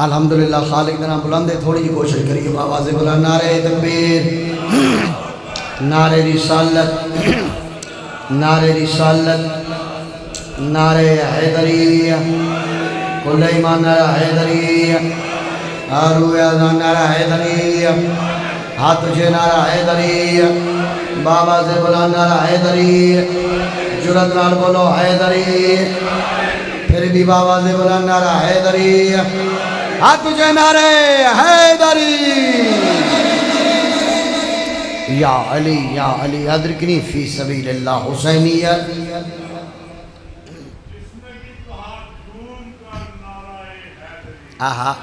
الحمدللہ خالق کا نام بلند ہے، تھوڑی جی کوشش کریے آواز بلند، نعرہ تکبیر، نعرہ رسالت، نعرہ رسالت، نعرہ حیدری، کل ایمان نعرہ حیدری، آروی آزان نعرہ حیدری، ہاتھ تجھے نعرہ حیدری، بابا سے بلند نعرہ حیدری، جرت نال بولو حیدری، پھر بھی بابا سے بلند نعرہ حیدری، ہاتھ تجھے نعرہ حیدری، یا علی ادرکنی فی سبیل اللہ حسینیت۔ آہا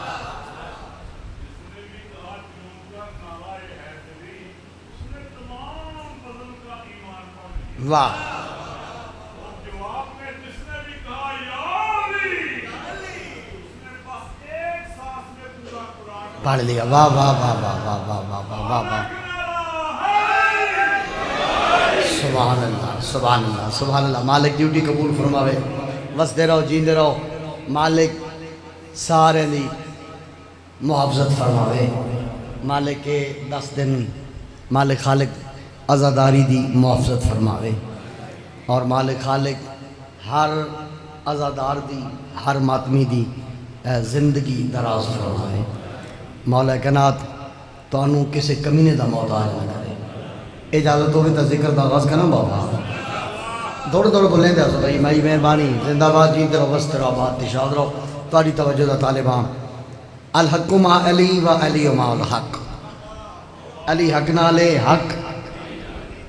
واہ پڑھ لیا، واہ واہ واہ واہ واہ واہ واہ واہ واہ، سبحان اللہ سبحان اللہ سبحان اللہ۔ مالک ڈیوٹی قبول فرماوے، وسدے رہو جیندے رہو، مالک سارے دی محافظت فرماوے، مالک کے 10 دن مالک خالق عزاداری دی محافظت فرماوے، اور مالک خالق ہر عزادار دی ہر ماتمی دی زندگی دراز فرماوے۔ مولا کائنات تانوں کسے کمینے دا محتاج نہ کرے۔ اجازت ہوگی تا ذکر دا آغاز کرنا بابا، دوڑے دوڑے بولیں دے آسو بھائی مائی مہربانی، زندہ باد جیتے رہو، وسط رہو، بات تشاد رہو، تاری توجہ دا طالبان۔ الحق مع علی و علی مع الحق، علی حق نالے حق،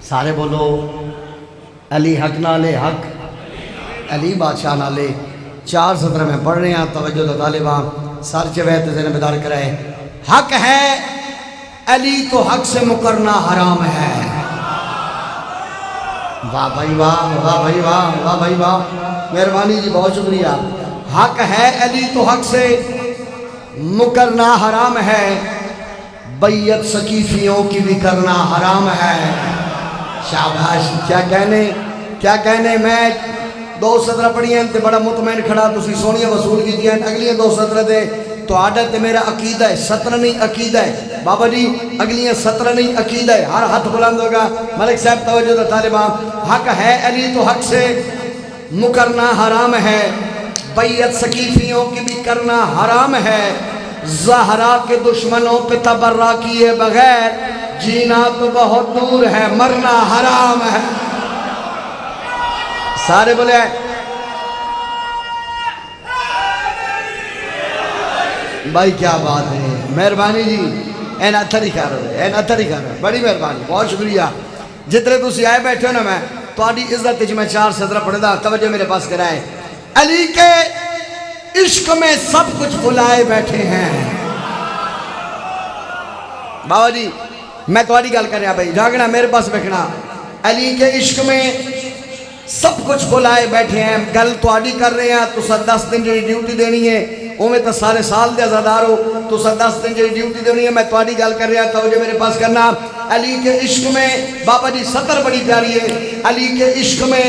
سارے بولو علی حق نالے حق، علی بادشاہ نالے۔ 4 سطر میں پڑھ رہے ہیں، توجہ دا طالبان، سار چویت ذہن بیدار کرائے۔ حق ہے علی تو حق سے مکرنا حرام ہے، واہ بھائی واہ، واہ بھائی واہ، واہ بھائی واہ، مہربانی جی بہت شکریہ۔ حق ہے علی تو حق سے مکرنا حرام ہے، بیعت سقیفیوں کی بھی کرنا حرام ہے۔ شاباش، کیا کہنے میں 2 سطرہ پڑھی ہیں تے بڑا مطمئن کھڑا، تسی سونیاں وصول کی دیا ہیں، اگلیاں 2 سطرہ دے تو عادت میرا عقیدہ ہے، 17 نہیں عقیدہ ہے بابا جی، اگلیاں 17 نہیں عقیدہ ہے، ہر ہاتھ بلند ہوگا۔ ملک صاحب توجہ دا طالبان، حق ہے علی تو حق سے مکرنا حرام ہے، بیعت سقیفیوں کی بھی کرنا حرام ہے، زہرا کے دشمنوں پہ تبرہ کیے بغیر جینا تو بہت دور ہے، مرنا حرام ہے۔ سارے بولے بھائی کیا بات ہے، مہربانی جی، این اتھری کر رہے، بڑی مہربانی، بہت شکریہ۔ جتنے تسی آئے بیٹھے ہو نا، میں تو آڈی عزت تجھ میں 4 سطرہ پڑھ دا، توجہ میرے پاس کرائے۔ علی کے عشق میں سب کچھ بھلائے بیٹھے ہیں۔ بابا جی میں تو آڈی گل کر رہا بھائی، جاگنا میرے پاس بیٹھنا۔ علی کے عشق میں سب کچھ بھلائے بیٹھے ہیں، گل تو آڈی کر رہے ہیں، تو 10 دن جو ڈیوٹی دینی ہے میں تو سارے سال دے عزادار ہو، تو 10 دن جو ڈیوٹی دینی ہے، میں تو آڈی گل کر رہا تھا، جو میرے پاس کرنا۔ علی کے عشق میں بابا جی 70 بڑی پیاری ہے، علی کے عشق میں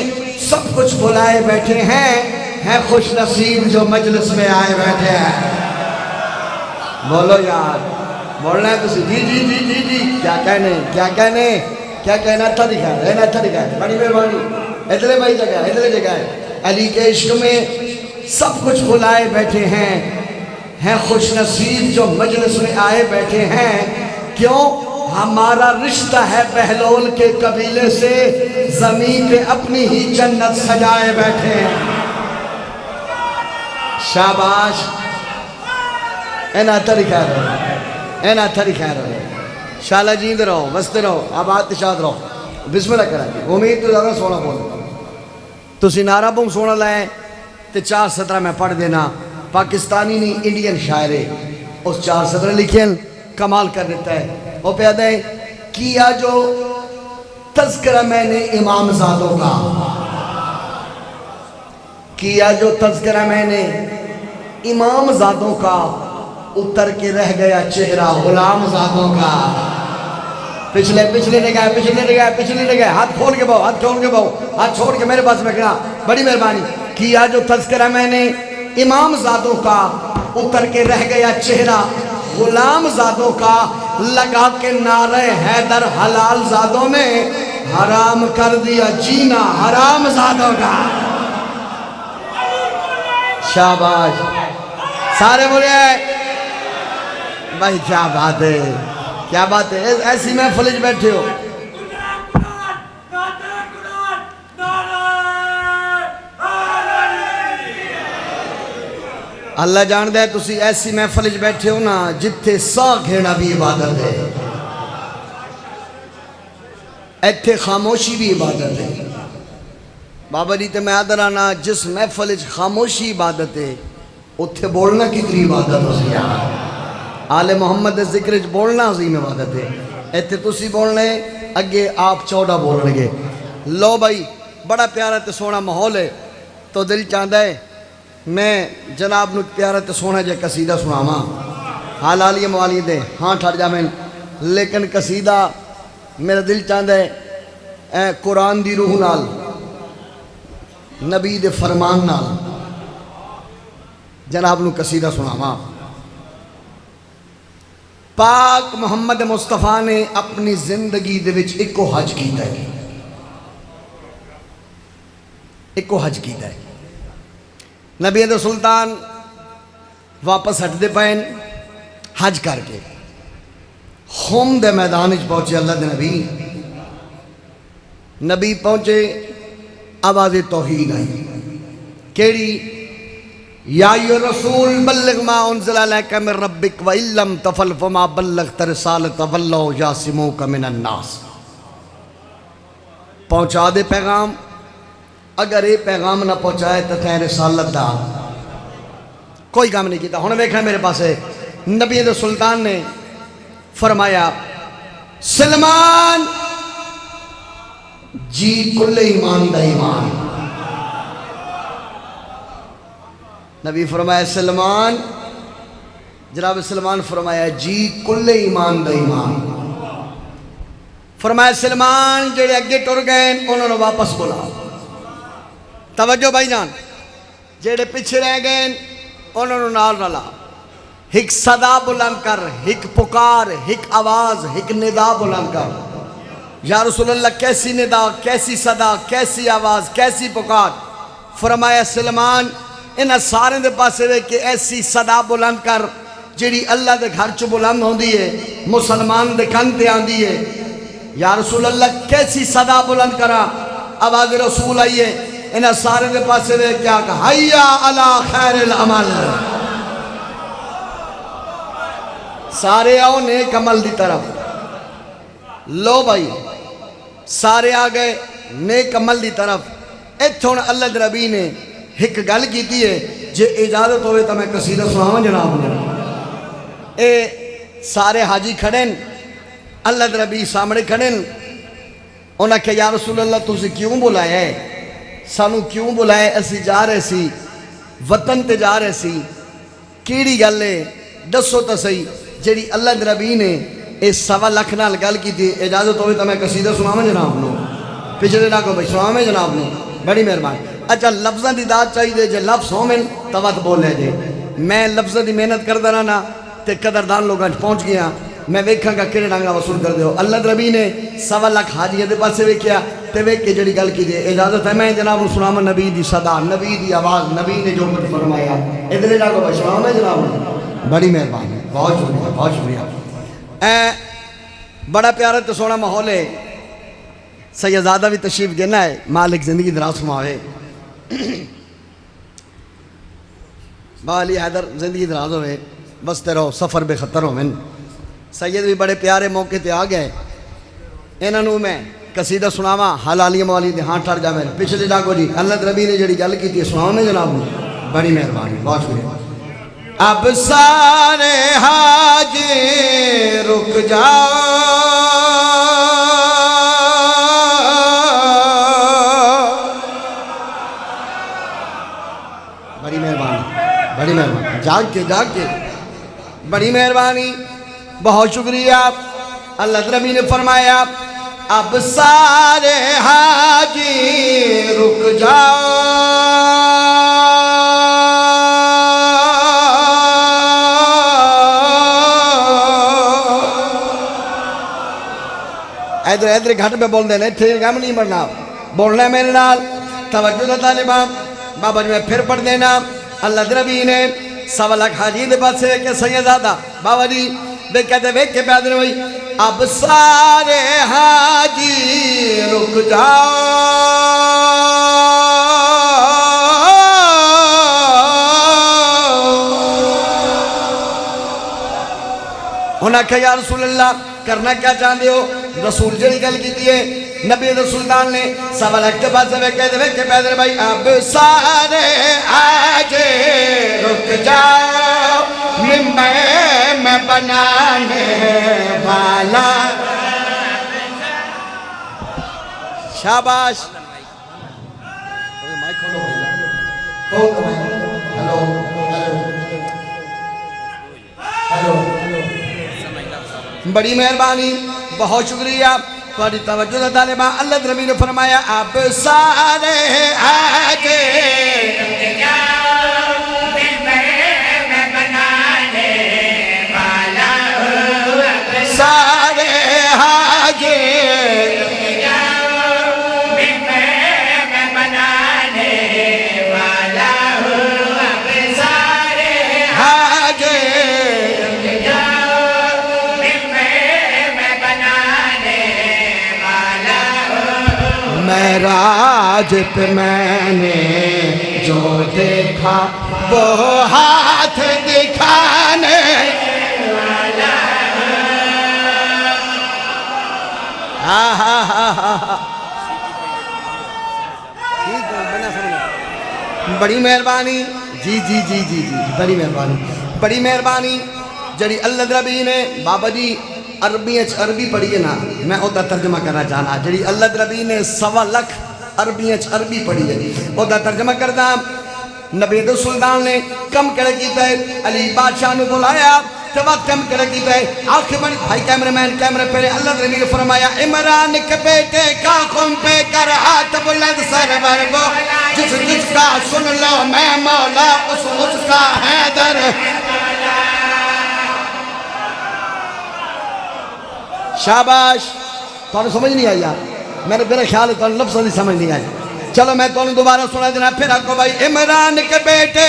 سب کچھ بھلائے بیٹھے ہیں خوش نصیب جو مجلس میں آئے بیٹھے ہیں۔ بولو یار، بولنا ہے تسی، جی جی جی جی جی، کیا کہنا تھا دکھا ہے، بڑی مہربانی، ادھر بھائی جگہ ہے۔ علی کے عشق میں سب کچھ بھلائے بیٹھے ہیں خوش نصیب جو مجلس میں آئے بیٹھے ہیں، کیوں؟ ہمارا رشتہ ہے بہلول کے قبیلے سے، زمین پہ اپنی ہی جنت سجائے بیٹھے ہیں۔ شاباش، اینا تری خیر رہے، شالہ جیند رہو، بستے رہو، آباد تشاد رہو، بسم اللہ کرا دی۔ امید تو زیادہ سونا بول رہا ہوں، تو سنارہ بوں سونا لائے تے 4 سطرہ میں پڑھ دینا، پاکستانی نہیں انڈین شاعر ہے، اس 4 سطرہ لکھیں کمال کر دیتا ہے۔ وہ پیدا ہے، کیا جو تذکرہ میں نے امام زادوں کا، کیا جو تذکرہ میں نے امام زادوں کا، اتر کے رہ گیا چہرہ غلام زادوں کا۔ پچھلے لگائے، ہاتھ کھول کے باؤ، ہاتھ چھوڑ کے میرے پاس بیٹھنا، بڑی مہربانی۔ کیا جو تذکرہ میں نے امام زادوں کا، اتر کے رہ گیا چہرہ غلام زادوں کا، لگا کے نعرہ حیدر حلال زادوں نے حرام کر دیا جینا حرام زادوں کا۔ شاباش، سارے بولے بھائی کیا بات ہے، کیا بات ہے، ایسی محفل میں بیٹھے ہو۔ اللہ جان دے تسی ایسی محفل میں بیٹھے ہو نا جتھے سا گھیڑا بھی عبادت ہے، ایتھے خاموشی بھی عبادت ہے۔ بابا جی تے میں آدھرانا جس محفل میں خاموشی عبادت ہے اتھے بولنا کتنی عبادت ہو سی آل محمد دے ذکر بولنا عظیم عبادت ہے۔ ایتھے تسی بولنے اگے آپ 14 بول لگے۔ لو بھائی بڑا پیارا تے سونا ماحول ہے، تو دل چاہتا ہے میں جناب نو پیارا تے سونا جے قصیدہ سناواں، حال عالی موالی دے ہاں ٹھڑ جا میں، لیکن قصیدہ میرا دل چاہتا ہے قرآن دی روح نال، نبی دے فرمان نال جناب نو قصیدہ سناواں۔ پاک محمد مصطفیٰ نے اپنی زندگی دے وچ ایکو حج کیتا ہے، ایکو حج کیتا ہے۔ نبی دے سلطان واپس ہٹ دے پائن حج کر کے خم دے میدان وچ پہنچے، اللہ دے نبی پہنچے، آواز توحید آئی کیڑی؟ یا ایھا الرسول بلغ ما انزل الیک من ربک وان لم تفعل فما بلغت رسالۃ واللہ یعصمک من الناس۔ پہنچا دے پیغام، اگر یہ پیغام نہ پہنچائے تو تیرے رسالت دا کوئی کام نہیں کیتا۔ ہن ویکھنا میرے پاس ہے، نبی دے سلطان نے فرمایا سلمان جی کل ایمان دا ایمان۔ نبی فرمایا سلمان، جناب سلمان فرمایا جی کل ایمان دا ایمان۔ فرمایا سلمان جڑے اگے ٹر گئے انہوں نے واپس بلا، توجہ بھائی جان، جڑے پیچھے رہ گئے انہوں نے نال نہ لا، ایک صدا بلند کر، ایک پکار، ایک آواز، ایک ندا بلند کر۔ یا رسول اللہ کیسی ندا، کیسی صدا، کیسی آواز، کیسی پکار؟ فرمایا سلمان انہاں سارے دے پاسے وے کہ ایسی صدا بلند کر جیڑی اللہ دے گھر چ بلند ہوندی ہے، مسلمان دے کن تے آندی ہے۔ یا رسول اللہ کیسی صدا بلند کرا؟ آواز رسول آئیے، انہاں سارے دے پاسے وے کیا کہا؟ حیا علی خیر العمل، سارے آؤ نیک عمل دی طرف۔ لو بھائی سارے آ گئے نیک عمل دی طرف۔ ایتھوں اللہ دے نبی نے ایک گل کیتی ہے، جے اجازت ہوئے تو میں قصیدہ سناواں جناب نے۔ اے سارے حاجی کھڑے، اللہ دے نبی سامنے کھڑے، انہاں کہ یا رسول اللہ تسی کیوں بلایا ہے؟ سانو کیوں بلائے؟ اسی جا رہے سی وطن تے جا رہے سی، کیڑی گل ہے دسو تو صحیح جیڑی اللہ دے نبی نے اس 1.25 لاکھ نال گل کی تھی؟ اجازت ہوئے تو میں قصیدہ سناواں جناب نو، پچھلے نہ کو بھائی سناواں جناب نو، بڑی مہربانی۔ اچھا لفظاں دی داد چاہیے جے لفظ ہومن تو وقت بولے جے، میں لفظاں دی محنت کردا رہنا تے قدردان لوگاں پہنچ گیا، میں ویکھاں گا کہڑے ڈانگا وصول کر دیو۔ اللہ دے نبی نے 1.25 لاکھ حاجیاں دے پاسے ویکھیا تے ویکھ کے جڑی گل کی دی، اجازت ہے میں جناب سناواں نبی دی صدا، نبی دی آواز، نبی نے جو کچھ فرمایا، ادھر نہ کو سناواں جناب، بڑی مہربانی، بہت شکریہ، بہت شکریہ۔ بڑا پیارا تے سونا ماحول ہے، سیدزادہ بھی تشریف دینا ہے، مالک زندگی دراز فرماوے، بالی حیدر زندگی دراز ہوئے، بستے رہو، سفر بے خطر ہو من۔ سید بھی بڑے پیارے موقع تے آ گئے، انہاں نوں میں قصیدہ سناواں، حلالی موالی دے ہاں ٹھڑ جا میں، پچھلے ڈاکو جی اللہ دے نبی نے جڑی گل کیتی سناؤ میں جناب نوں، بڑی مہربانی، بہت شکریہ۔ اب سارے حاجی رک جاؤ، بڑی مہربانی، بڑی مہربانی، جاگ کے بڑی مہربانی، بہت شکریہ۔ اللہ تعالیٰ نے فرمایا اب سارے حاجی رک جاؤ، ادھر ادھر گھٹ پہ بول دینا تھے غم نہیں مرنا بولنا ہے میرے نال توجہ دا طالبان بابا جی میں پھر پڑھ دینا اللہ دربی نے سوا لاکھ حاجی دے پاس سے کہ سیدزادہ بابا جی وہ کہتے ویک کے پیادر ہوئی اب سارے حاجی رک جاؤ انہاں کہا یا رسول اللہ کرنا کیا چاہتے ہو رسول جڑی گل کی ہے نبی سلطان نے سوا لاکھ کے بعد سے کہتے ہوئے کہ پیدر بھائی اب سارے آجے رک جاؤ میں بنانے والا شاباش بڑی مہربانی بہت شکریہ تھوڑی توجہ دا طالبان اللہ نبی نے فرمایا اب سارے آجے سارے آجے معراج پہ میں نے جو دیکھا وہ ہاتھ دکھانے والا بڑی مہربانی جی جی جی جی جی بڑی مہربانی بڑی مہربانی جڑی اللہ دربی نے بابا جی عربی پڑھی ہے نا میں اوہ ترجمہ کرنا چاہنا جڑی اللہ دربی نے سوا لکھ عربی پڑھی ہے اوہ ترجمہ کرنا نبی سلطان نے کم کرے کیتا ہے علی بادشاہ نے بلایا تو بات کم کرے کیتا ہے آخر بڑی بھائی کیمرے مین کیمرے پہلے اللہ دربی نے فرمایا عمران کے بیٹے کا خون پہ کر ہاتھ بلند سرور وہ جس کا سن لو میں مولا اس کا حیدر شاباش تو انہوں سمجھ نہیں آئی یار میرے میرا خیال ہے تو انہوں لفظ نہیں سمجھ نہیں آئی چلو میں تو انہوں دوبارہ سنا دینا پھر آپ کو بھائی عمران کے بیٹے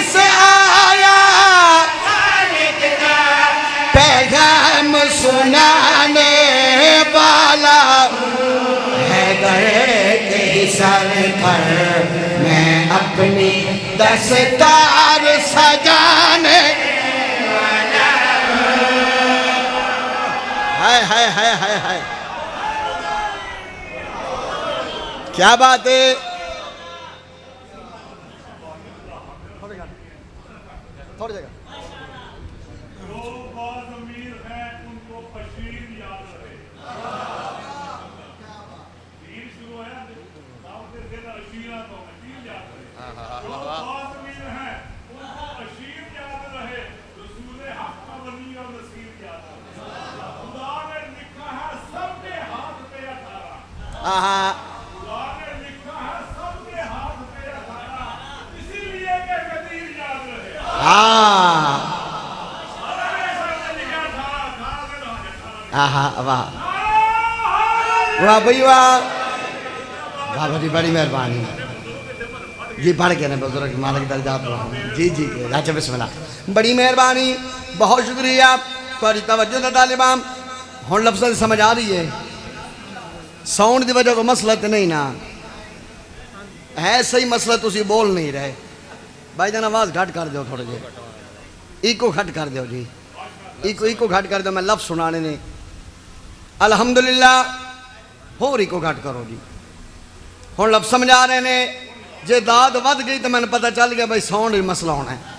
سے آیا پیغام سنانے والا حیدر کے سر پر میں اپنی دستار سجانے والا ہائے کیا بات ہے تھوڑی جگہ جو بعض امیر ہیں ان کو بشیر یاد رہے دین شروع ہے دعوت دینا اشیرہ تو بشیر یاد رہے جو بعض امیر ہیں ان کو بشیر یاد رہے رسول حق کا ولی اور نصیر یاد رہے خدا نے لکھا ہے سب کے ہاتھ پہ 18 خدا نے لکھا ہے سب کے ہاتھ پہ 18 اسی لیے کہ قدیر یاد رہے واہ بھئی واہ بابا جی بڑی مہربانی جی پڑھ کے نا بزرگ مالک درجات رہا جی جی اچھا بسم اللہ بڑی مہربانی بہت شکریہ تھوڑی توجہ دا طالبان ہون لفظ سمجھ آ رہی ہے ساؤنڈ دی وجہ کو مسئلہ تے نہیں نا ہے صحیح مسئلہ تو اسی بول نہیں رہے بھائی جان آواز گھٹ کر دیو تھوڑے جے ایکو گھٹ کر دیو جی ایکو گھٹ کر دیو میں لفظ سنانے نے الحمدللہ ہو ایکو گھٹ کرو جی ہون لفظ سمجھا رہے نے جے داد ود گئی تو میں نے پتہ چل گیا بھائی ساؤنڈ بھی مسئلہ ہونا ہے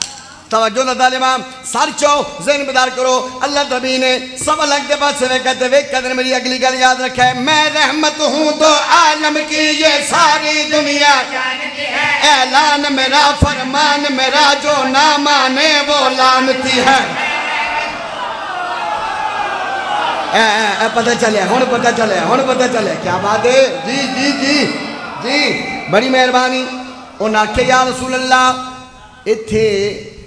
توجہ نہ طالبان سر چو ذہن بیدار کرو اللہ نبی نے سوا لاکھ کے بعد سے کہتے ہوئے قدر میری اگلی گل یاد رکھا ہے میں رحمت ہوں تو عالم کی یہ ساری دنیا جانتی ہے اعلان میرا فرمان میرا جو نہ مانے وہ لعنتی ہے پتہ چلے ہن پتہ چلے کیا بات ہے جی جی جی جی بڑی مہربانی انہاں کہ یا رسول اللہ اتھے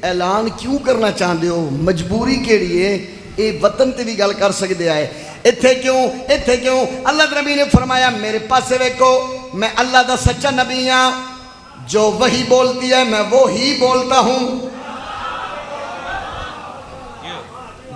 اعلان کیوں کرنا چاہتے ہو مجبوری کیڑی ہے اے وطن تے بھی گل کر سکتے آئے اتھے کیوں اللہ نبی نے فرمایا میرے پاسے ویکو میں اللہ دا سچا نبی ہاں جو وہی بولتی ہے میں وہی بولتا ہوں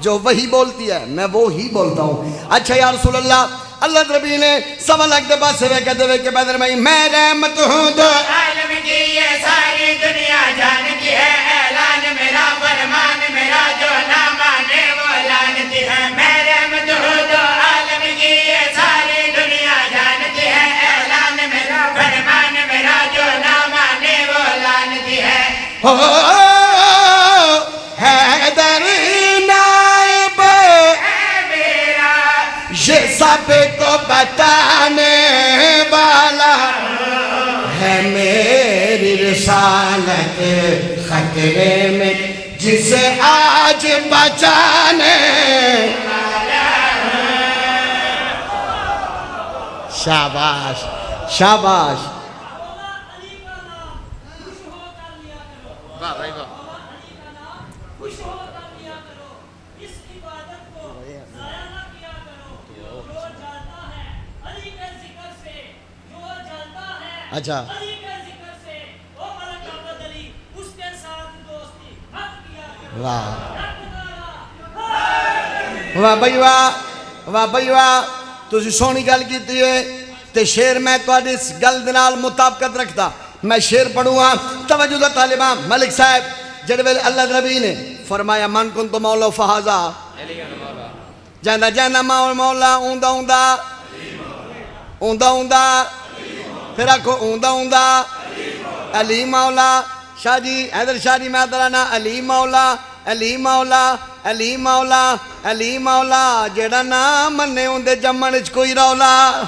جو وہی بولتی ہے میں وہی بولتا ہوں اچھا یا رسول اللہ اللہ نبی نے سوا لاکھ دے پاسے ویکے دے ویکے بدر میں رحمت ہوں دو عالم کی یہ ساری دنیا جانتی ہے اعلان میرا فرمان میرا جو نہ مانے وہ لعنتی ہے میں رحمت ہوں دو عالم کی یہ ساری دنیا جانتی ہے اعلان میرا فرمان میرا جو نہ مانے وہ لعنتی ہے حیدر نائب یہ سب کو بتانے والا ہے میری رسالت خطرے میں جسے آج بچانے شاباش شاباش واہ بھائی واہ اچھا واہ بھائی واہ تسی سونی گل کیتی ہے تے شیر میں تواڈی اس گل دے نال مطابقت رکھتا میں شیر پڑھوں ہاں توجہ دا طالباں ملک صاحب جڑے ویلے اللہ دے نبی نے فرمایا من کنت مولا فہذا جاندا مولا اوندا پھر آکھو اوندا علی مولا شاہ جی حیدر شاہ جی میں ترانا علی مولا جیڑا نا منے ہوندے جمن وچ کوئی رولا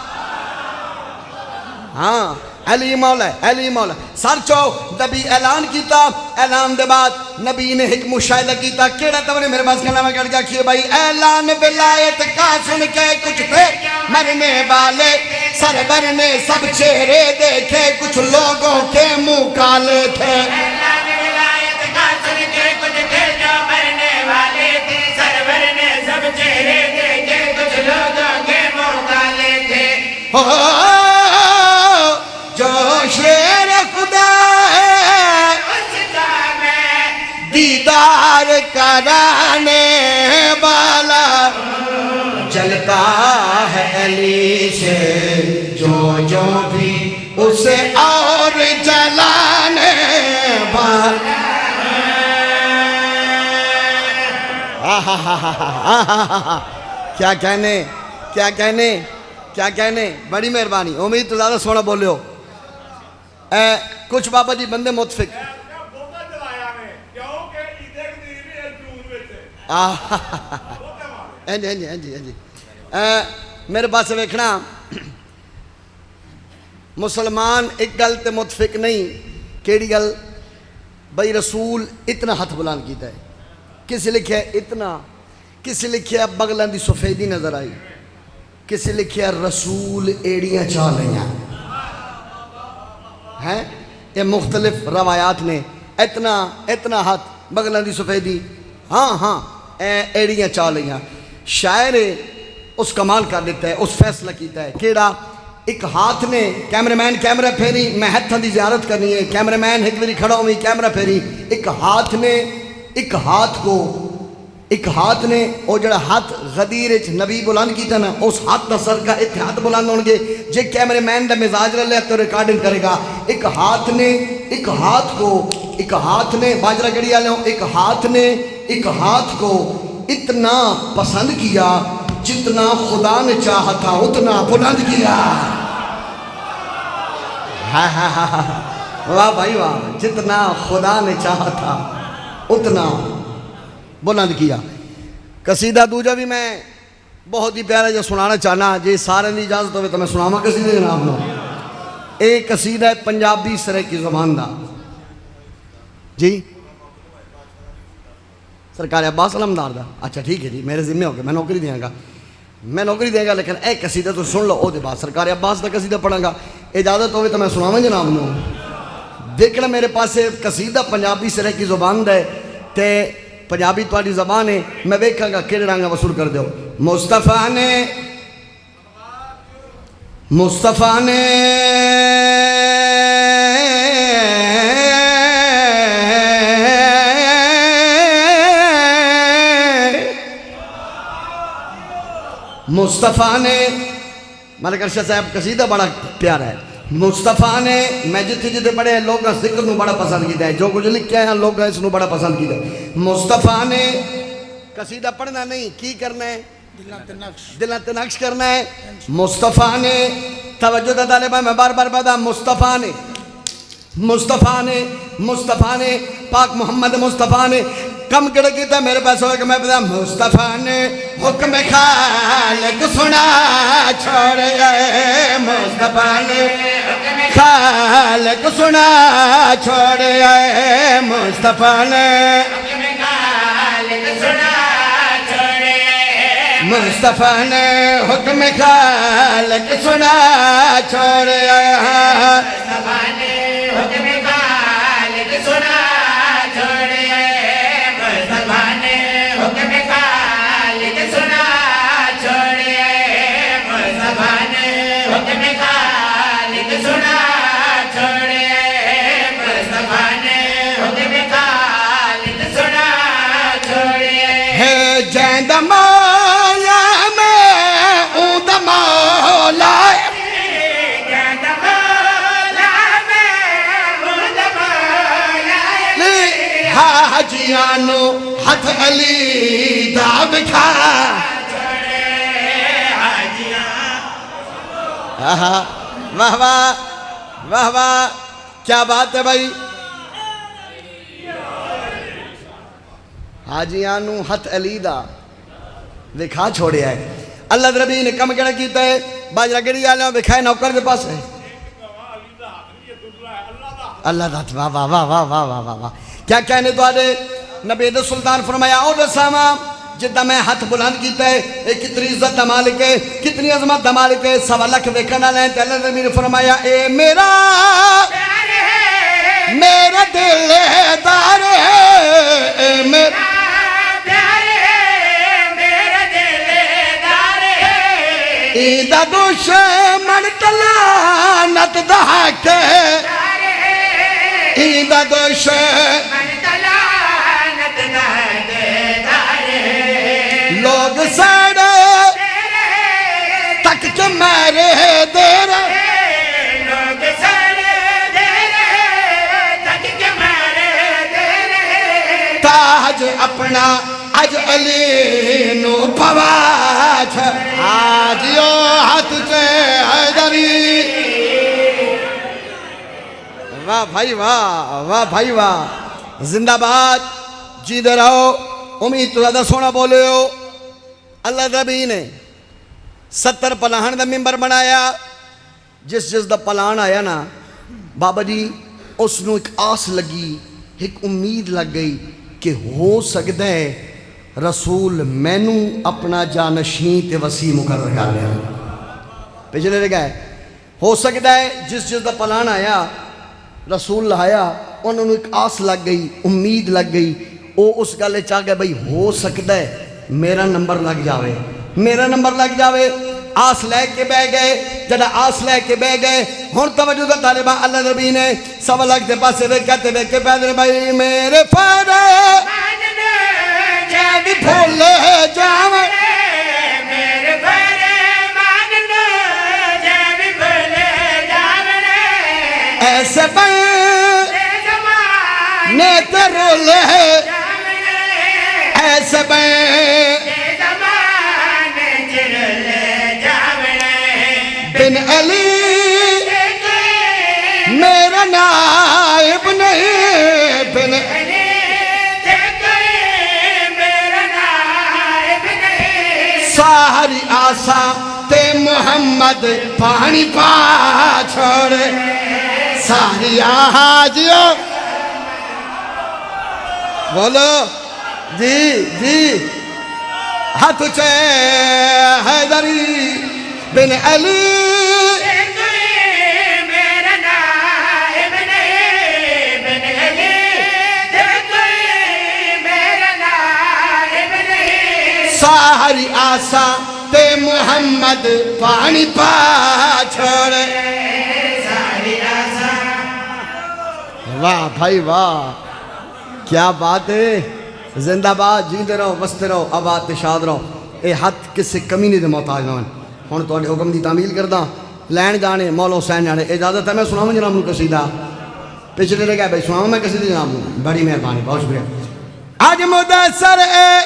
ہاں علی مولا سر چو نبی اعلان کیتا اعلان دے بعد نبی نے ایک مشاہدہ کیتا کیڑا تو نے میرے پاس کہنا میں کر گیا کیے بھائی اعلان ولایت کا سن کے کچھ تھے مرنے والے سرور نے سب چہرے دیکھے کچھ لوگوں کے منہ کالے تھے اعلان ولایت کا سن کے کچھ تھے جو مرنے والے تھے سرور نے سب چہرے دیکھے کچھ لوگوں کے منہ کالے تھے جو شیر خدا ہے اس کا میں دیدار کرانے والا جلتا ہے علی سے جو بھی اسے اور جلانے والا کیا کہنے بڑی مہربانی امید تو زیادہ سونا بولے ہو کچھ بابا جی بندے متفق میرے پاس ویکھنا مسلمان ایک گل تے متفق نہیں کیڑی گل بھائی رسول اتنا ہاتھ بلند کیتا ہے کسی لکھیا اتنا کسی لکھیا بغلاں دی سفیدی نظر آئی کسی لکھیا رسول ایڑیاں چاہ لیاں ہیں یہ مختلف روایات نے اتنا ہاتھ بغلاں دی سفیدی ہاں ایڑیاں چاہ لیاں شاعر اس کمال کر دیتا ہے اس فیصلہ کیتا ہے کیڑا ایک ہاتھ نے کیمرہ مین کیمرہ پھیری میں ہتھاں دی زیارت کرنی ہے کیمرہ مین ایک باری کھڑا ہوئی کیمرہ پھیری ایک ہاتھ نے وہ جڑا ہاتھ غدیر نبی بلند کیتا نا اس ہاتھ دا صدقہ اتنے ہاتھ بلند ہون گے جے کیمرے مین دا مزاج رہ لیا تو ریکارڈنگ کرے گا ایک ہاتھ نے باجرہ گڑی والے ایک ہاتھ کو اتنا پسند کیا جتنا خدا نے چاہا تھا اتنا بلند کیا واہ بھائی واہ جتنا خدا نے چاہا تھا اتنا بلند کیا قصیدہ دوجہ بھی میں بہت ہی پیارا جو سنانا چاہنا جی سارے دی اجازت ہوئے تو میں سناما قصیدہ جناب نو ایک قصیدہ ہے پنجابی سرے کی زبان دا جی سرکار عباس علمدار دا اچھا ٹھیک ہے جی میرے ذمہ ہو گیا میں نوکری دیا گا لیکن ایک قصیدہ تو سن لو او دے بعد سرکار عباس دا قصیدہ پڑھا گا اجازت ہوئے تو میں سناواں جناب نو دیکھنا میرے پاس قصیدہ پنجابی سرے کی زبان دا ہے تے پنجابی تواڈی زبان ہے میں ویکھاں گا کیڑے رنگ وصول کر دیو مصطفیٰ نے مصطفیٰ نے ملک ارشد صاحب قصیدہ بڑا پیارا ہے مصطفیٰ نے میں جتھے پڑھے ہیں لوگ ذکر نو بڑا پسند کیتا ہے جو کچھ لکھیا ہے لوگ اس نو بڑا پسند کیتا ہے مصطفیٰ نے قصیدہ پڑھنا نہیں کی کرنا ہے دلہ نقش کرنا ہے مصطفیٰ نے توجہ دا طالبہ میں بار بار بدا مصطفیٰ نے پاک محمد مصطفیٰ نے کم کڑ کیتا میرے پاس ہوئے کہ میں بدا مصطفیٰ نے حکم خالق سنا چھوڑ گئے مصطفیٰ نے خالق سنا چھوڑ گئے مصطفیٰ نے مصطفیٰ نے حکم خالق سنا چھوڑ گئے مصطفیٰ نے حکم خالق سنا چھوڑ گئے مصطفیٰ نے حکم خالق سنا چھوڑ گئے مصطفیٰ نے حکم خالق سنا چھوڑ گئے مصطفیٰ نے حکم خالق سنا چھوڑ گئے ہے جیندہ مولا میں اون مولا حاجیانو ہتھ علی دا بکھا واہ واہ واہ واہ کیا بات ہے بھائی حاجیانو ہتھ علی دا بکھا چھوڑیا ہے اللہ دربی نے کم کہنا کیتا ہے باجرہ گڑی آلیاں بکھائے نوکر دے پاس ہے اللہ دا واہ واہ واہ واہ واہ واہ واہ کیا کہنے تو آدھے نبی عید سلطان فرمایا او رسامہ جدہ میں ہاتھ بلند کیتا ہے کتنی عزت دمالک ہے کتنی عظمت دمالک ہے سوا لکھ ویکھنا لیں تے اللہ نے فرمایا اے میرا دل دار ہے اے میرا ایدہ دشمن تلانت دہاک ایدہ دشمن تلانت دہاک لوگ ساڑے تک کے میرے دیر لوگ ساڑے تک کے میرے دیر تاج اپنا اج علی نو پواچ آجیو ہاتھ چے حیدری واہ بھائی واہ واہ بھائی واہ زندہ باد جیدے رہو امید تو زیادہ سونا بولے ہو اللہ نبی نے 70 پلان دا ممبر بنایا جس دا پلان آیا نا بابا جی اس نو ایک آس لگی ایک امید لگ گئی کہ ہو سکتا ہے رسول مینو اپنا جانشین تے وسیع مقرر کر لیا پچھلے رہ گئے ہو سکتا ہے جس دا پلان آیا رسول آیا انہوں نے ایک آس لگ گئی امید لگ گئی او اس گلے چاہ گئے بھئی ہو سکتا ہے میرا نمبر لگ جاوے آس لے کے بے گئے جڑا آس لے کے بے گئے ہون توجہ دا طالبہ اللہ نبی نے سوا لگ دے پاسے کہتے پیدر بھائی میرے فارے جیدی بھولے جاوے میرے فارے ماننا جیدی بھولے جاوے ایسے بھائی نیتے رولے ایسے بھائی بن علی میرا نائب نہیں بن علی میرا نائب نہیں ساری آساں تے محمد پانی پا چھوڑے ساری حاجیوں بولو جی جی ہاتھ اچھے حیدری بن علی ساری آسا تے محمد پانی پا چھوڑے ساری آسا واہ بھائی واہ کیا بات ہے زندہ باد جیندے رہو وستے رہو آباد تے شاد رہو اے ہاتھ کسے کمینے دے محتاج نہ ہن تواڈے حکم دی تعمیل کردا لین جانے مولا حسین جانے اجازت ہے میں سناؤں جناب نو قصیدہ پچھلے رہ گیا بھائی سناؤں میں قصیدہ جناب نو بڑی مہربانی بہت شکریہ آج مدثر اے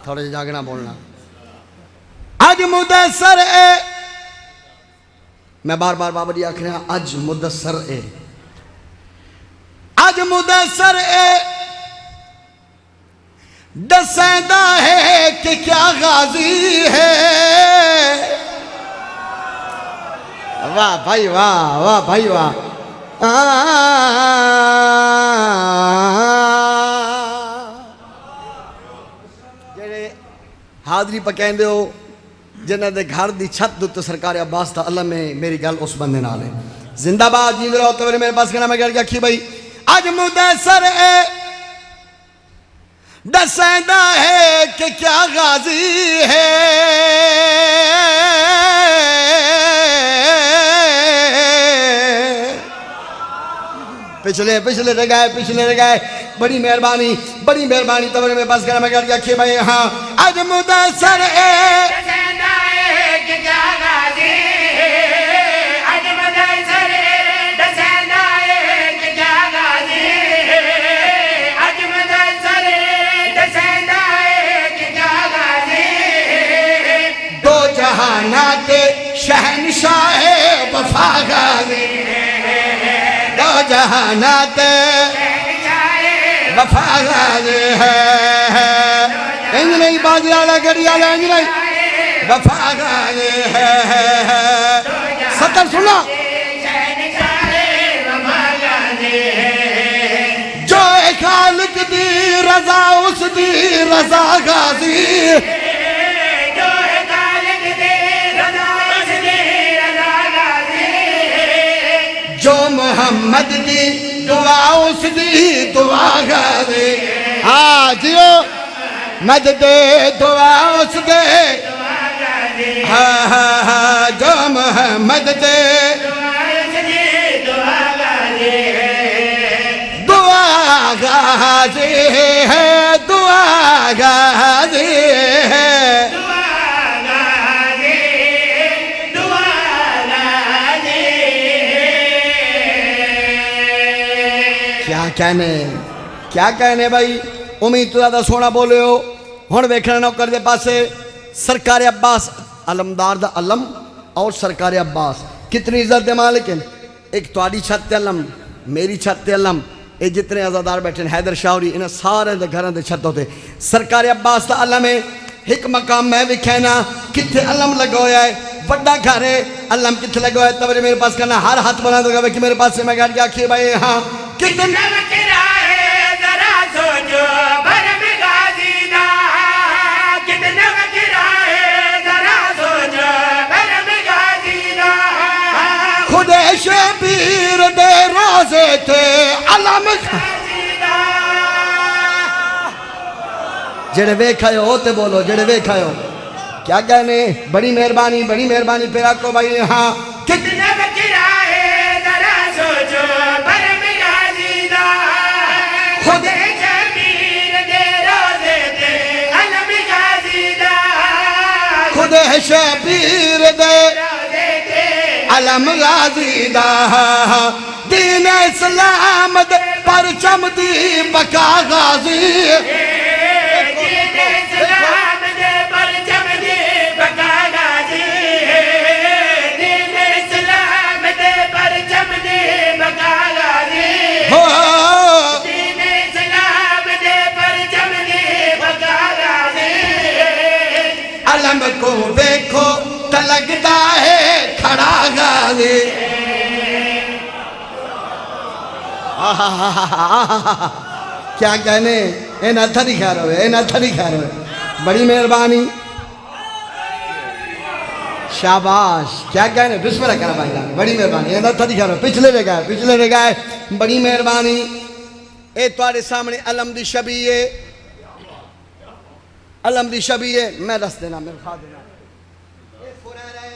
تھوڑے سے جاگنا بولنا آج مدثر اے میں بار بار بابا جی آکھ رہا ہوں آج مدثر اے آج مدثر اے دسیندہ ہے کہ کیا غازی ہے واہ بھائی واہ واہ بھائی واہ جڑے حاضری پکیندے ہو جنہ دے گھر دی چھت تو سرکار عباس تھا اللہ میں میری گل اس بندے نال ہے زندہ باد جیند رہو تو میرے پاس کہنا میں گل کیا کھی بھائی آج مدثر اے دسیندہ ہے کہ کیا غازی ہے پچھلے رہ گئے بڑی مہربانی تو میرے پاس کہنا میں گل کیا کھی بھائی ہاں آج مدثر اے شہنشاہ وفا غازی دو جہانات وفا غازی ہے انج نہیں بازی آلہ گھڑی آلہ انج نہیں وفا غازی ہے ستر سنا جو ایک خالق دی رضا اس دی رضا غازی جو محمد دی دعا اس دی دعا غازی آجیو مدد دعا اس دے جو محمد دے دعا غازی ہے دعا غازی ہے کیا کہنے بھائی امید تو زیادہ سونا بولے ہو ہون ویکھنا نوکر دے پاسے سرکار عباس علمدار دا علم اور سرکار عباس کتنی عزت دے مالکن ایک توڑی چھت تے علم میری چھت تے علم اے جتنے عزادار بیٹھے ہیں حیدر شاوری انہیں سارے دے گھران دے چھت ہوتے سرکار عباس دا علم ہے ایک مقام میں وکھینا کتھے علم لگویا ہے بڑا گھر ہے علم کتھے لگویا ہے تب میرے پاس کہنا ہر ہاتھ بنا دو گا کہ میرے پاس سے میں گھر کیا کھے بھائی ہاں کتنا وکرا ہے ذرا سوچو بھرم غازی دا کتنا وکرا ہے ذرا سوچو بھرم غازی دا خود شبیر دے روزے تھے علم غازی دا جڑے ویکھائے ہو تے بولو جڑے ویکھائے ہو کیا کہنے بڑی مہربانی پھر آپ کو بھائی ہاں کتنا وکرا ہے ذرا سوچو بھرم غازی دا خود شبیر دے روزے تھے علم غازی دا خود شبیر دے علم غازی دا دین اسلام دے پرچم دی بقا غازی علم کو دیکھو تو لگتا ہے کھڑا غازی کیا کہنے این اتھا نہیں خیر ہوئے این اتھا نہیں خیر ہوئے بڑی مہربانی شاباش کیا کہنے بسم اللہ کرا بھائی جان بڑی مہربانی این اتھا نہیں خیر ہوئے پچھلے رہ گئے بڑی مہربانی اے توارے سامنے علم دی شبیہ علم دی شبیہ میں رس دینا میں کھا دینا اے فریر ہے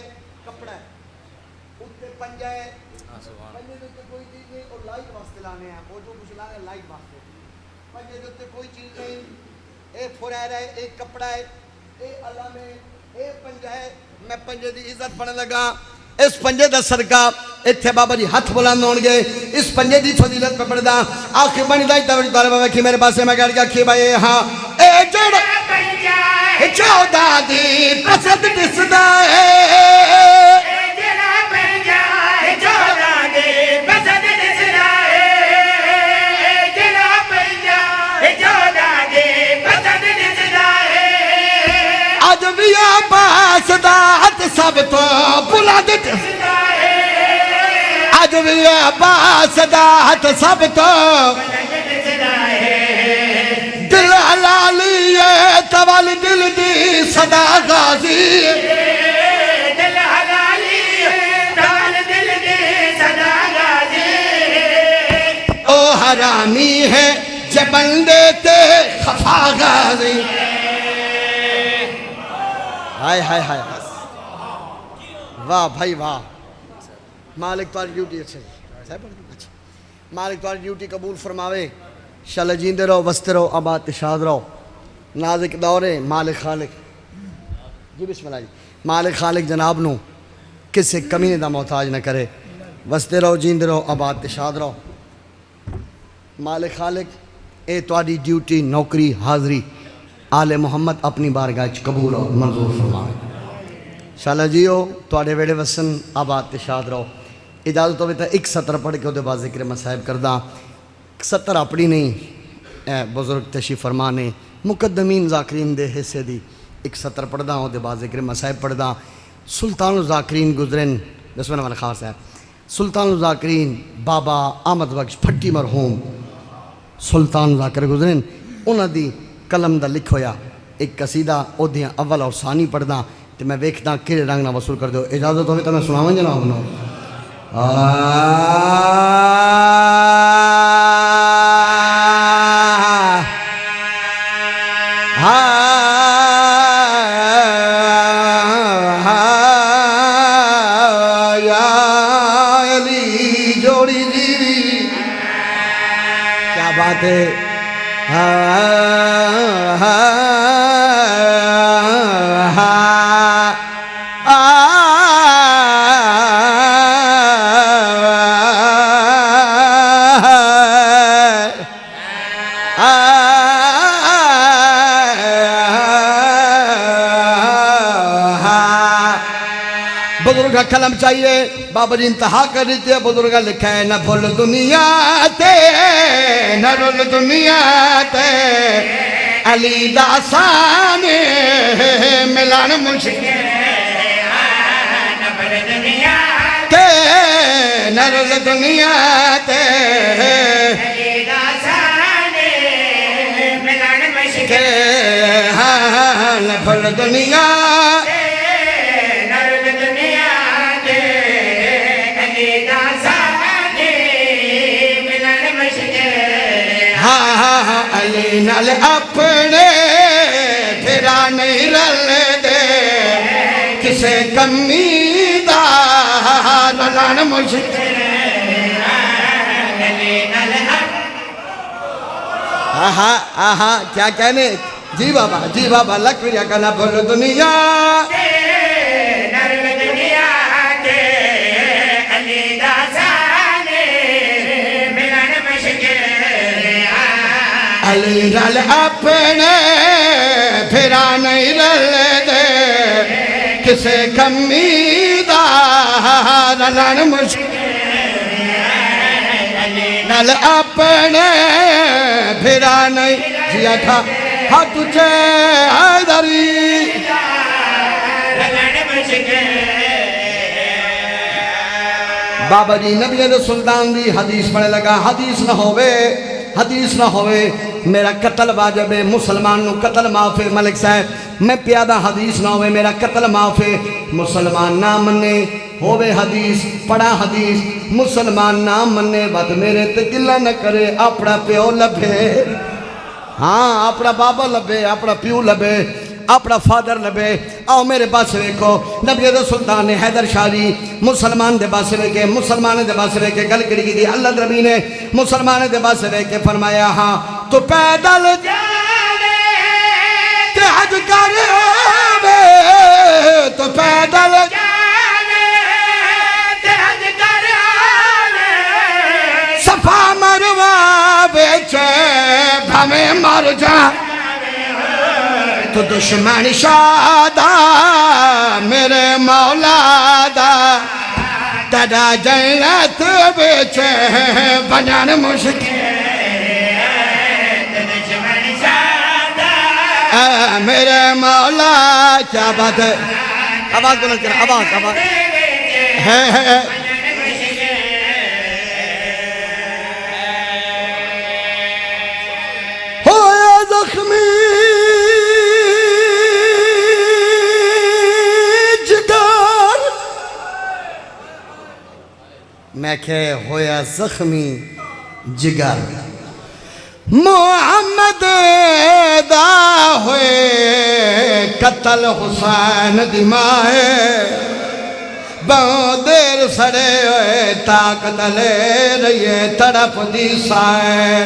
کپڑا ہے اتنے پنجہ ہے پنجے دوتے کوئی چیز نہیں اور لائٹ واسطے لانے ہیں وہ جو کچھ لانے ہیں لائٹ واسطے پنجے دوتے کوئی چیز نہیں اے فریر ہے ایک کپڑا ہے اے علم ہے اے پنجہ ہے میں پنجے دی عزت پڑھنے لگا اس پنجے دا صدقہ اتھے بابا جی ہاتھ بلند ہون گے اس پنجے دی فضیلت پہ پڑھ دا آخر بنی دائی تاوری طالبہ میں کی میرے پاس سے میں کہہ گیا کہ بھائی ہاں اے جڑ چودہ دی پسند دسدا ہے آج بھی عباس دا ہاتھ سب تو بلند آج بھی عباس دا ہاتھ سب تو دل حلالی ہے توال دل دی صدا غازی دل حلالی ہے توال دل دی صدا غازی او حرامی ہے جبن دیتے خفا غازی ہائے ہائے ہائے واہ بھائی واہ مالک تمہاری ڈیوٹی اچھا مالک تمہاری ڈیوٹی قبول فرماوے شاءاللہ جیندے رہو بستے رہو آباد تشاد رہو نازک دورے مالک خالق جی بسم اللہ جی مالک خالق جناب نو کسے کمینے دا محتاج نہ کرے بستے رہو جیندے رہو آباد تشاد رہو مالک خالق اے تمہاری ڈیوٹی نوکری حاضری آل محمد اپنی بارگاہ قبول اور منظور فرمائے شاءاللہ جیو توڑے ویڑے وسن آباد تشاد رہو اجازت ہوئے تھا ایک سطر پڑھ کے ہوتے بعد ذکر مسائب کردہ سطر اپنی نہیں بزرگ تشریف فرمانے مقدمین ذاکرین دے حصے دی ایک سطر پڑھ دا ہوتے بعد ذکر مسائب پڑھ دا سلطان الذاکرین گزرن بسم اللہ خواہ صاحب سلطان الذاکرین بابا آمد بخش پھٹی مرحوم سلطان ذاکر گزرن انہاں دی قلم دا لکھ ہویا ایک قصیدہ اودھیاں اول اور ثانی پڑھ دا تو میں ویکھتا کیڑے رنگ نہ وصول کر دو اجازت ہوئے تو میں سناؤں جناب نو یا علی جوڑی دیوی کیا بات ہے بزرگ کا کلم چاہیے بابا جی انتہا کر دیتے ہیں بزرگ لکھا ہے نہ بھول دنیا تے نہ رول دنیا تے علی داسان ملان مشکل نہ بھول دنیا تے نہ رول دنیا تے علی داسان ملان مشکل نہ بھول دنیا علی نال اپنے پھرا نہیں رل دے کسے کمی دا رلان مشکل آہا کیا کہنے جی بابا لکھویا کا نہ بھول دنیا علی رل اپنے پھرا نہیں رل دے کسے کمی دا رلان مشکل نل اپنے پھرا نہیں جیا تھا ہاتھ چھے حیدری بابا جی نبی سلطان دی حدیث پڑھنے لگا حدیث نہ ہوئے میرا قتل واجب ہے مسلمان نو قتل معاف ہے ملک صاحب میں پیادہ حدیث نہ ہوئے میرا قتل معاف ہے مسلمان نہ منے ہوئے حدیث پڑھا حدیث مسلمان نہ منے بات میرے تے گلہ نہ کرے اپنا پیو لبے ہاں اپنا بابا لبے اپنا پیو لبے اپنا فادر لبے آؤ میرے پاس ویکھو نبی سلطان نے حیدر شاہ جی مسلمان دے پاس ویکھے مسلمان دے پاس ویکھے گل کری کی دی اللہ نبی نے مسلمان دے پاس ویکھے فرمایا ہاں تو پیدل جاوے تے حج کرے تو پیدل جاوے تے حج کرے صفا مروہ بیچے بھمیں مر جا تو دشمن شادہ میرے مولا دا تڑا جنت بیچے بنان مشکل دشمن شادہ میرے مولا کیا بات ہے آواز بلند کر آواز ہے ہویا زخمی میں کہے ہویا زخمی جگر محمد دا ہوئے قتل حسین دی مائے بہت دیر سڑے ہوئے طاقت لے رہیے تڑپ دی سائے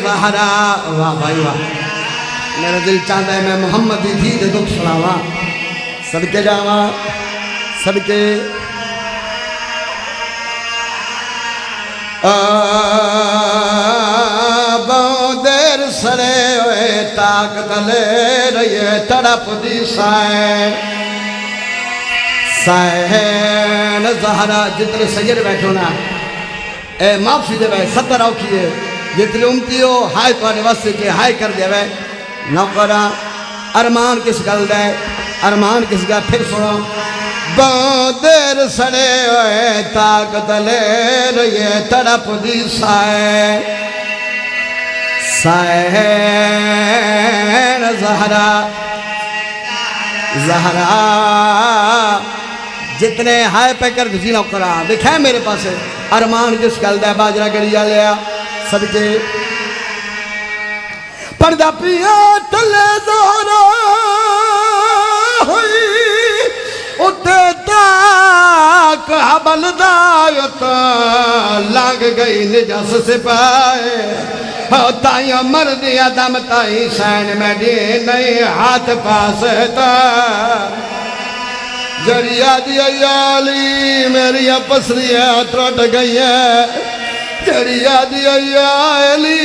زہرا واہ بھائی واہ میرا دل چاہتا ہے میں محمد دی تھی دے دکھ سلاواں صدقے جاواں صدقے بہت دیر سڑے ہوئے طاقت لے رہیے تڑپ دی سائن زہرا جتنے سید بیٹھو نا اے معافی دے بھائی ستر آؤ کیے جتنے امتی ہو ہائے تو آنے واسطے کے ہائے کر دے بھائی نوکرہ ارمان کس گل دے ارمان کس گل پھر سنو بہت دیر سڑے ہوئے طاقت لے رہیے تڑپ دی سائن زہرا جتنے ہائے پہ کر دھی نوکرہ دکھائیں میرے پاس ارمان کس گل دے باجرہ گڑیا لیا صدقے پردہ پیا تلے زہرا ہوئی اٹھے تاک حبل دایت لگ گئی نجس سے پائے تائیوں مردی آدم تائی سین میں دی نہیں ہاتھ پاستا جڑیا دی ایالی میری پسریاں ٹرٹ گئی ہے جڑیا دی ایالی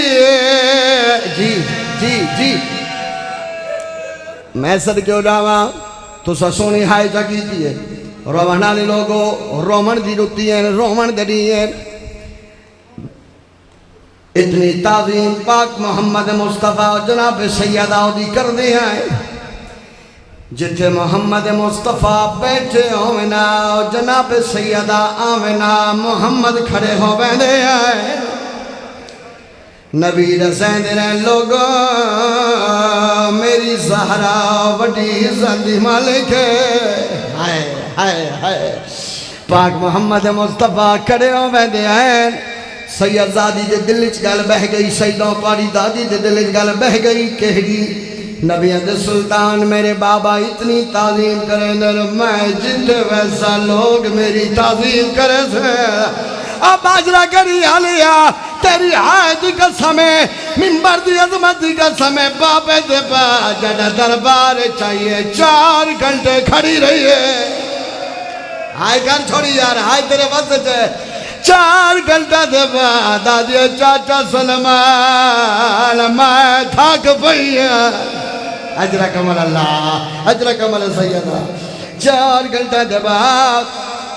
جی جی جی میں صدقے اڑاواں تو سونی ہائے جگی دیئے رومنالی لوگو رومن دی روتی ہیں رومن دری ہیں اتنی تعظیم پاک محمد مصطفیٰ جناب سیدہ دی کر دے ہیں جتھے محمد مصطفیٰ بیٹھے ہوئنا جناب سیدہ آمنا محمد کھڑے ہو بیندے ہیں نبی رسین دیں لوگوں میری زہرا وڈی زندی مالک ہے ہائے پاک محمد مصطفیٰ کھڑے ہو بیندے ہیں سید زادی دے دلچ گل بہ گئی سیدوں پاری دادی دے دلچ گل بہ گئی کہہ گئی نبی سلطان میرے بابا اتنی تعظیم کریں در میں جتنے ویسا لوگ میری تعظیم کرے سے اب باجرہ گری آلیا تیری حائد قسم ہے منبر دی عظمت دی قسم ہے بابے دے پا جڑا دربار چاہیے 4 گھنٹے کھڑی رہی ہے ہائے گھر چھوڑی یار ہائے تیرے واسطے چھے 4 گھنٹہ دے پا دادی چاچا سلمان میں تھاک پئی اجرکم اللہ اجرکم اللہ سیدہ 4 گھنٹہ دے پا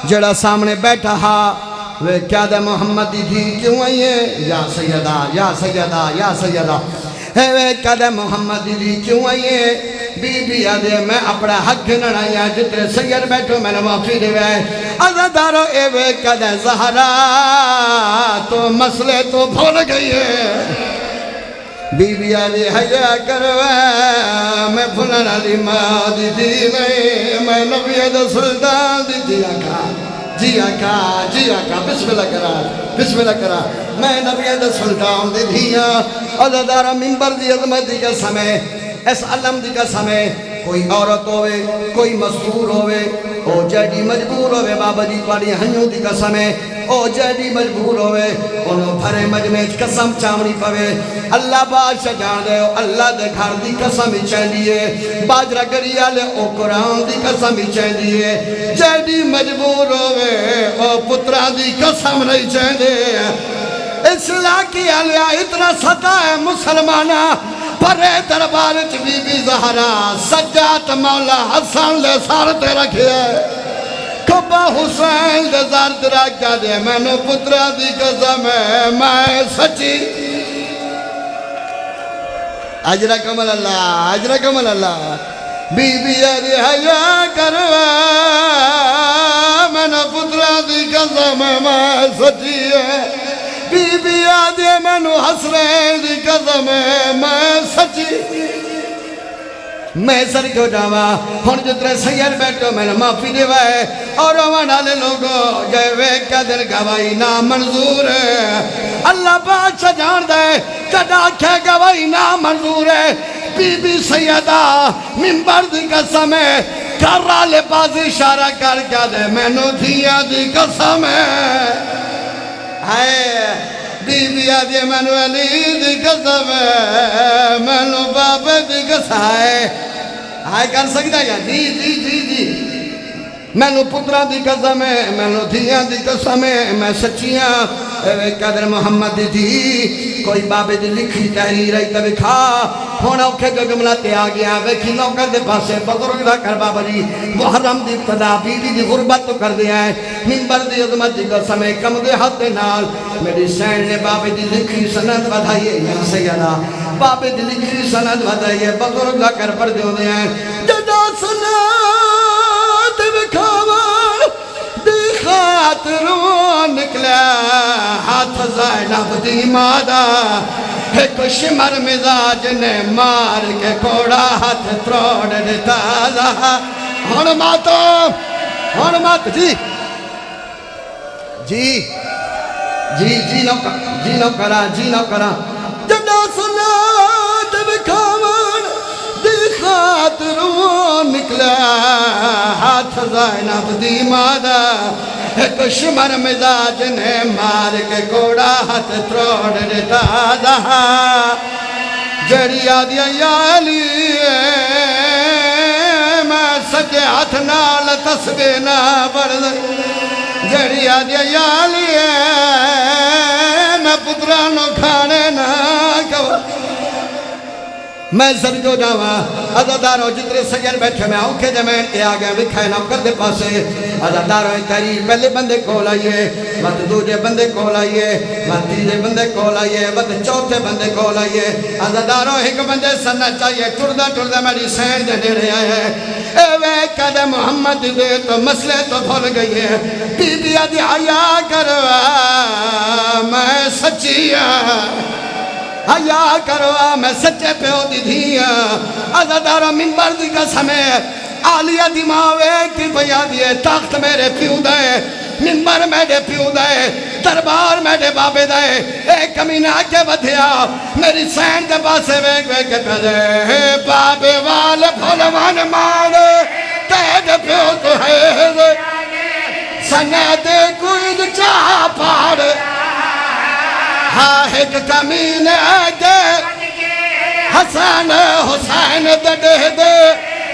جڑا سامنے بیٹھا ہا وہ کیا دے محمد دی تھی کیوں آئیے یا سیدہ یا سیدہ یا سیدہ وہ کیا دے محمد دی تھی کیوں آئیے بی بی آدھے میں اپنا حق نڑائیاں جتنے سید بیٹھو میں نے معافی دے گئے عزادارو اے وے کدے زہرا تو مسئلے تو بھول گئی ہے بی بی آدھے حیاء کروے میں بھولن علی ماں دی دی نہیں میں نبی دا سلطان دی دی جی آقا بسم اللہ کرا میں نبی دا سلطان دی دیا عزادارو منبر دی عظمت دی کا سمے اس علم دی کا سمے کوئی عورت ہوئے کوئی مستور ہوئے او جیڈی مجبور ہوئے بابا جی پاڑی ہنیوں دی قسم ہے او جیڈی مجبور ہوئے انہوں بھرے مجمع قسم چاونی پوے اللہ بادشاہ جان دے اللہ دے گھر دی قسم ہی چاہ دیئے باجرہ گریہ لے او قرآن دی قسم ہی چاہ دیئے جیڈی مجبور ہوئے او پترہ دی قسم نہیں چاہ دے اصلاح کی علیہ اتنا ستا ہے مسلمانہ پرے دربارت بی بی زہرا سجات مولا حسن لے سارتے رکھے کبا حسین لے زارت رکھا دے میں نو پترہ دی قسم ہے میں سچی اجرکم اللہ بی بی آدھی حیاء کروا میں نو پترہ دی قسم ہے میں سچی ہے بی بی آدھے میں نو حسرین دی قسم ہے میں سچی میں سر کیوں جاوا ہون جترے سید بیٹھو میں نے معافی دیوائے اور روانالے لوگوں جائے قدر گواہی نا منظور ہے اللہ بادشاہ جان دے کدا کھے گواہی نا منظور ہے بی بی سیدہ منبر دی قسم ہے کر رالے باز اشارہ کر کیا دے میں نو دھیا دی قسم ہے بی بی آدھے منو علی دی قسم ہے منو باپ دی قسم ہے کر سکتا ہے جی منو پترہ دی قسم ہے منو دھیاں دی قسم ہے میں سچیاں قدر محمد دی کوئی بابے دی لکھی تحریر ہے تب کھا ہونا اوکھے جو جملہ تے آگیا ویکھی نوکر دے پاسے بزرگ دا کر بابا جی محرم دی ابتدا بی بی دی غربت تو کر دیا ہے منبر دی عظمت دی قسم ہے کم دے ہاتھ نال میری سین نے بابے دی لکھی سند بدھائیے یا سیدہ بابے دی لکھی سند بدھائیے بزرگ دا کر پر دیو دے ہیں جدا سنات بکھاوان دی خاطرون نکلے ہاتھ زینب دی مادہ ایک شمر مزاج نے مار کے کوڑا ہاتھ تروڑ دیتا رہا ہون مات جی نو کرا جدا سنات بکھاوان دی خاطرون نکلا ہاتھ زینب دی مادہ ایک شمر مزاج نے مار کے کوڑا ہاتھ تروڑ دیتا رہا جڑی آدھیا یا علی میں سجے ہاتھ نال تسبیح نہ برد جڑی آدھیا یا علی میں پترانو کھانے نہ کھو میں سر جو جاوا عزادارو جتنے سجن بیٹھے میں اوکھے دے میں اے آگئے وکھائے نوکر دے پاسے عزادارو تیری پہلے بندے کول آئیے وقت دوجے بندے کول آئیے وقت تیجے بندے کول آئیے وقت چوتھے بندے کول آئیے عزادارو ایک بندے سننا چاہیے ٹردہ میری سین دے دے رہے آئے اے وے قدر محمد دے تو مسئلے تو بھول گئی ہے بی بی آدھی حیاء کروا میں سچیا حیاء کروا میں سچے پہ ہو دی دھیا عزادارہ منبر دی قسم ہے آلیہ دماغے کی بیا دیئے تخت میرے پیو دائے منبر میرے پیو دائے دربار میرے بابے دائے ایک کمینہ کے بدھیا میری سین دے پاسے ویک کے پیدے بابے والے بھولوان مانے تید پیو تو ہے سنے دے کوئی چاہ پاڑ ہاں ایک کمینے دے حسن حسین دے دے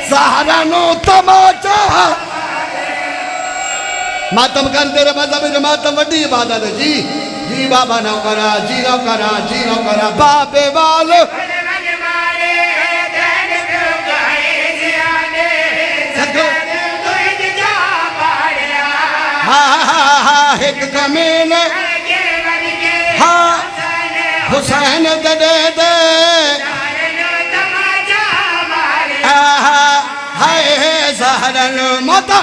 سہرانو تماچا ماتم کر دے رہے مذہب ماتم وڈی عبادت ہے جی بابا نو کرا بابے والے ہاں ایک کمینے حسین دے دے نو ماتا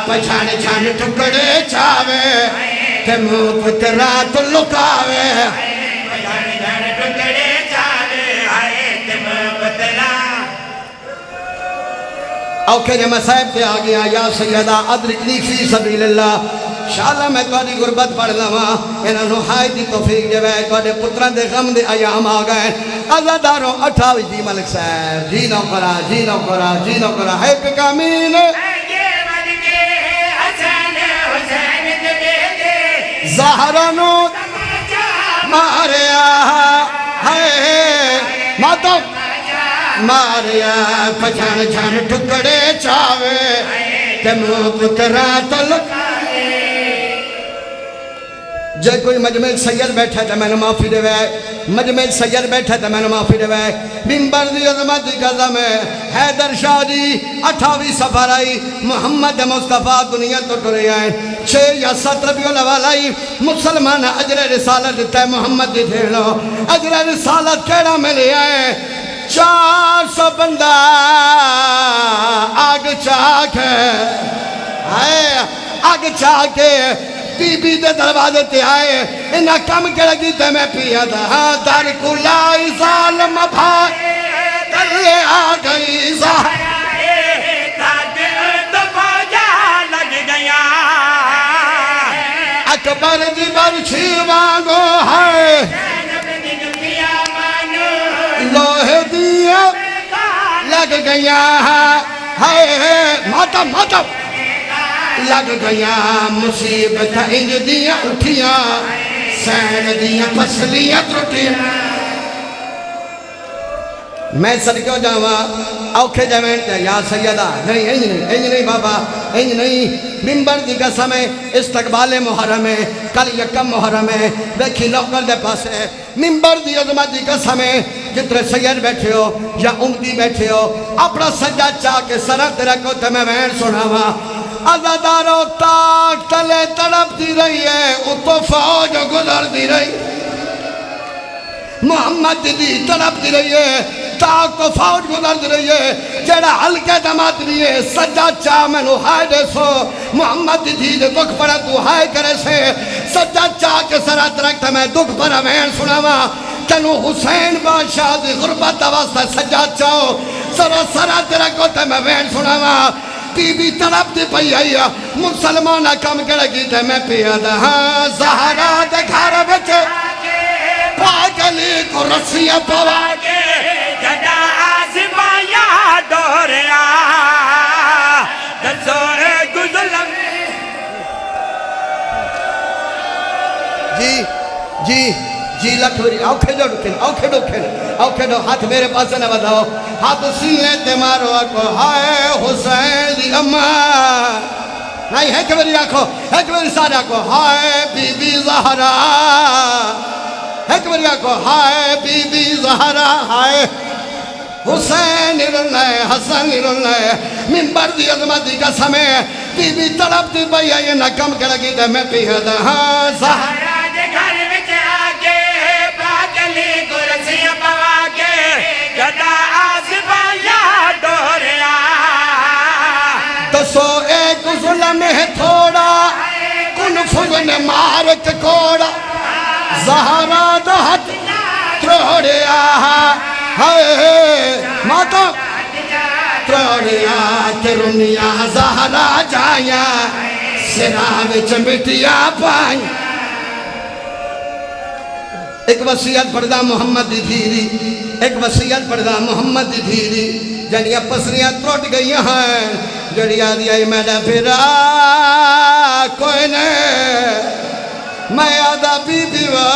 پچھان چھان ٹکڑے چاوے تے منہ پترا تو لکاوے اوکے جب میں صاحب تے آگیا یا سیدہ ادرکنی فی سبیل اللہ شاءاللہ میں توڑی غربت پڑھ لوا انہوں نے ہائی دی توفیق جو ہے توڑے پتران دے غم دے ایام آگئے عزاداروں 28 جی ملک صاحب جی نو کرا جی نو کرا جی نو کرا ہے پہ کامین زہرانو ماریا ہے ماتو ماریا پچھان چھان ٹکڑے چاوے تے منہ پترا تو لکائے جے کوئی مجمع سید بیٹھا تھا میں نے معافی دے وے مجمع سید بیٹھا تھا میں نے معافی دے وے منبر دی عظمت دی قدم ہے حیدر شاہ دی 28 سفر آئی محمد مصطفیٰ دنیا تو ٹرے آئے 6 یا 7 ربیع الاول آئی مسلمان اجر رسالت دیتا ہے محمد دی دھیڑو اجر رسالت کیڑا میں لے آئے 400 بندہ آگ چاکے آگ چاکے بی بی دے دروازے تے آئے انہا کم کرگی تے میں پیا دا در کلائی ظالم بھائی دلے آگئی زہرائے لگ گیا اکبر دی برچھی وانگو ہے لوہے دیا لگ گیا ہے ماتم ماتم لگ گیا مصیبت انج دیا اٹھیا سین دیا پسلیاں ترٹیا میں صدقوں جاوا اوکھے جمین تے یا سیدہ نہیں انج نہیں بابا انج نہیں منبر دی قسم ہے استقبال محرم ہے کل یکم محرم ہے دیکھی لوکل دے پاس ہے منبر دی عظمت دی قسم ہے جتنے سید بیٹھے ہو یا امتی بیٹھے ہو اپنا سجاد چاہ کے سرت رکھو تے میں وین سناوا عزاداروں تاک تلے تڑپ دی رہی ہے اتو فوج گزر دی رہی محمد دی تڑپ دی رہی ہے تاک کو فوج گزر دی رہی ہے جیڑا حلقے دمات دی ہے سجاد چاہ میں نو ہائے دے سو محمد دی دے دکھ پڑا تو ہائے کرے سے سجاد چاہ کے سرات رکھتا میں دکھ پڑا میں سناوا تنو حسین بادشاہ دی غربت واسطہ سجاد چاہو سرات رکھو تے میں وین سناوا بی بی طرف دی پئی آئی مسلمانہ کم کرگی تے میں پیا دا زہرا دے گھر بچے پاگلی کو رسیہ پوا کے جدا آزمایا دوریا دزوئے گزلم جی لکھوری اوکھے جو ڈکھن اوکھے ڈو ہاتھ میرے پاس نہ بدھاؤ ہاتھ سینے تے مارو اکو ہائے حسین دی اماں نہیں ہے کہ میری آنکھو ہے کہ میری سارے آنکھو ہائے بی بی زہرا ہے کہ میری آنکھو ہائے بی بی زہرا ہائے حسین رلائے حسن رلائے منبر دی عظمت دی قسم ہے بی بی طرف دی بھئی آئیے نہ کم کرگی تے میں پیہ دا زہرا دے گھر وچ آگے پاگلی کرسی پوا کے جدا آزمایا ڈوریا دسو ایک ظلم ہے تھوڑا کن فضن مارک کوڑا زہرا دہت تروڑیا ماتا تروڑیا ترونیا زہرا جایا سراوے چمٹیا پائیں ایک وسیعت پڑھدا محمد دی دھیری ایک وسیعت پڑھدا محمد دی دھیری جنیا پسریاں تروٹ گئی ہیں جڑیا دیا میرا پھرا کوئی نہیں میں آدھا بی بیوہ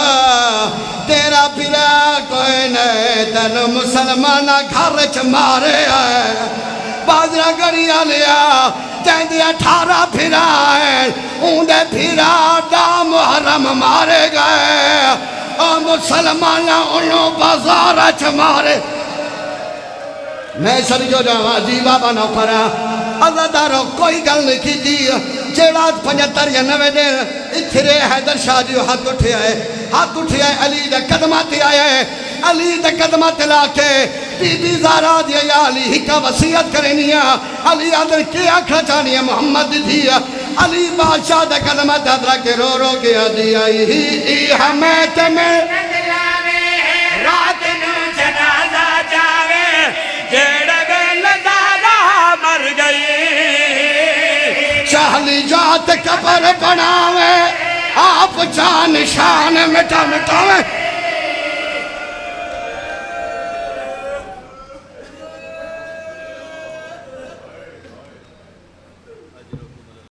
تیرا پھرا کوئی نہیں تن مسلمانہ گھر چ مارے آئے بازرہ گڑیا لیا جائیں دیا 18 پھرا ہے اوندے پھرا دا محرم مارے گئے اور مسلمانہ انہوں بازارہ چ مارے میں سر جو جاواں جی بابا نو کرا اللہ دارو کوئی گل نہیں کی دی جیڑات 75 یا 90 دن اتھرے حیدر شاہ جی ہاتھ اٹھے آئے علی دے قدمات آئے علی دے قدمات لا کے بی بی زہرا دی علی ہی کا وصیت کرنیا علی آدھر کیا آکھا چاہنی ہے محمد دیا علی بادشاہ دے کلمت حضرہ کے رو رو کے دی آئی ہی ہمیں تمہیں رات نو جنازہ جاوے جیڑے بے زہرا مر گئی چاہلی جات قبر بناوے آپ جان شان مٹا مٹاوے